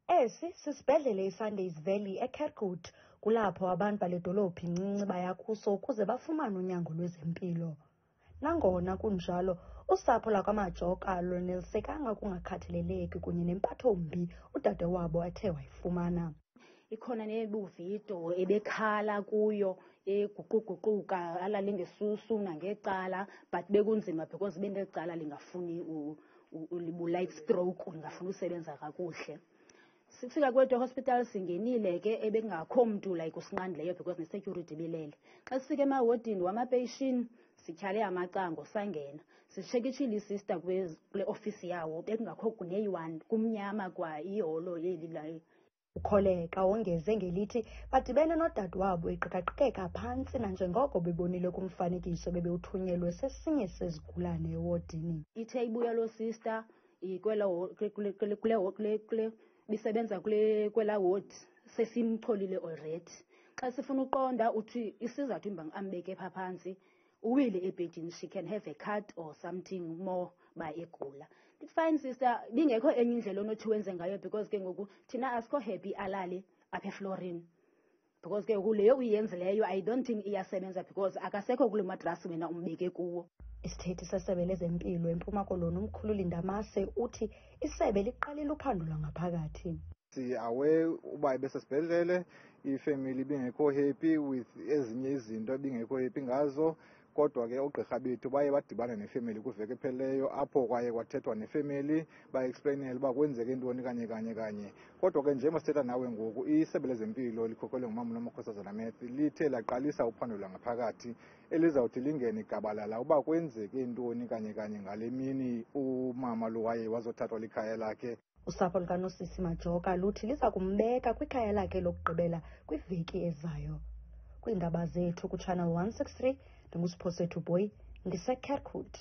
Esi sisibhedlela iSunday Valley eKirkwood, kulapho abantu bale dolophu incinci baya kuso ukuze bafumane unyango lwezempilo. Nangona kunjalo, usapho lwakwaMajoka alonelisekanga kungakhathaleleki kunye nempatho mbi udade wabo athe wayifumana. Ikhona nebuvido ebekhala kuyo eguquguquka alale ngesusu nangecala, but bekunzima because benecala lingafuni libu-light stroke, lingafuni usebenza kakuhle. Sifika kwethu hospital singenile ke ebengakho mntu like usinqandileyo because ne-security bilele. Xa sifika emawodini wamapeyishini sityhale amacango sangena. Sitshekishile isister kule office yawo bekungakho kuneyi-1 kumnyama kwa iholo yeli layo. Ukholeka wongeze ngelithi badibene nodade wabo eqikaqikeka phantsi nanjengoko bebonile kumfanekiso bebewuthunyelwe sesinye sezigulane ewodini. Ithe ibuya loo sister bisebenza kwela ward sesimcholile already. Xa sifuna uqonda uthi isizathu imba ambeke pha phantsi uwile ebhedini, she can have a cut or something more ba egula. It's fine sister, bingekho enye indlela onothi wenze ngayo because ke ngoku thina asikho happy alale apha eflorini, because ke ngoku leyo uyenzileyo I don't think iyasebenza because akasekho kule madrasi wena umbeke kuwo. Isithethi sesebe lezempilo eMpuma Koloni umkhululi Ndamase uthi isebe liqalile uphando lwangaphakathi. Awe uba besesibhedlele ifamily bingekho happy with ezinye izinto bingekho happy ngazo, kodwa ke ugqirha bethu baye badibana nefamily kuveke epheleyo apho kwaye kwathethwa nefamily ba-explainele uba kwenzeke ntoni kanye. Kodwa ke njengoba sithetha nawe ngoku isebe lezempilo likhokelwe ngumama uNomakhosazana Mathi lithe laqalisa uphando lwangaphakathi elizawuthi lingene gabalala uba kwenzeke ntoni kanye ngale mini umama lo waye wazothathwa likhaya lakhe. Usapho lukaNosisi Majoka luthi liza kumbeka kwikhaya lakhe lokugqibela kwiveki ezayo. Kwiindaba zethu kuChannel 163, ndinguSiphosethu Boy, ndiseKirkwood.